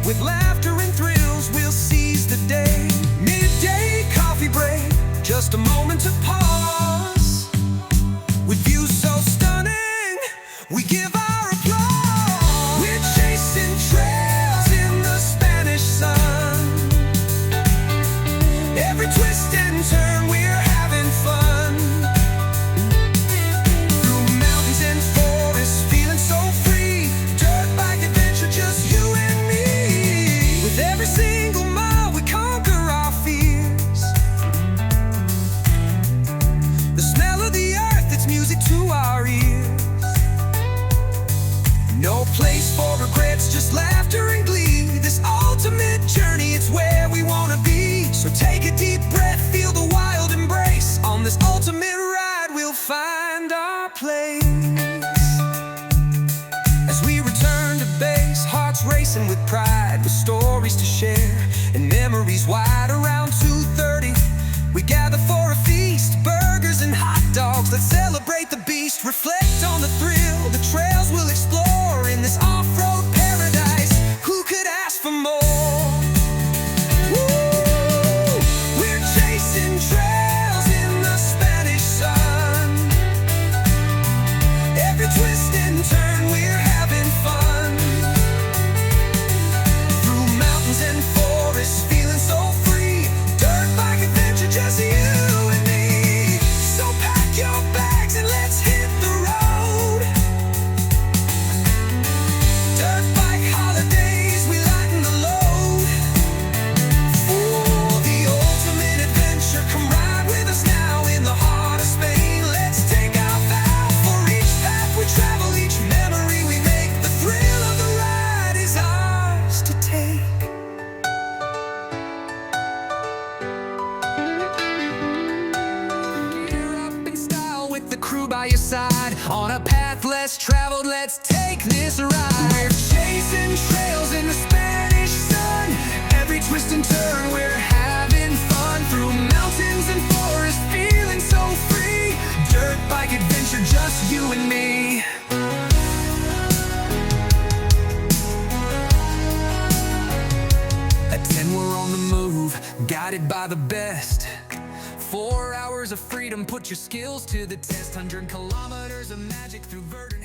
With laughter and thrills, we'll seize the day. Midday coffee break, just a moment to pause. With views so stunning, we give our applause. We're chasing trails in the Spanish sun. Every twist and turn, we're having fun. Through mountains and forests, feeling so free. Dirt bike adventure, just you and me. With every single mile, we conquer our fears. The smell of the earth, it's music to our ears. No place for regrets, just laughter and glee. This ultimate journey, it's where we want to be. So take a deep breath, feel the wild embrace. On this ultimate ride, we'll find our place. As we return to base, hearts racing with pride, with stories to share and memories wide. Around 2:30, we gather for a feast. Burgers and hot dogs, let's celebrate the beast. Reflect on the thrill, the trails we'll explore in this off-road paradise. Who could ask for more? Woo! We're chasing trails in the Spanish sun. Every twist and turn, we're having fun. Through mountains and forests, feeling so free. Dirt bike adventure, just you and me. So pack your bags and let's hit the road. Dirt bike holidays, we lighten the load. For the ultimate adventure, come ride with us now in the heart of Spain. Let's take our vow for each path we travel, each memory we make. The thrill of the ride is ours to take. Gear up in style with the crew by your side. On a path less traveled, let's take this ride. We're chasing trails in the Spanish sun. Every twist and turn, we're having fun. Through mountains and forests, feeling so free. Dirt bike adventure, just you and me. At 10 we're on the move, guided by the best. 4 hours of freedom, put your skills to the test. 100 kilometers of magic through verdant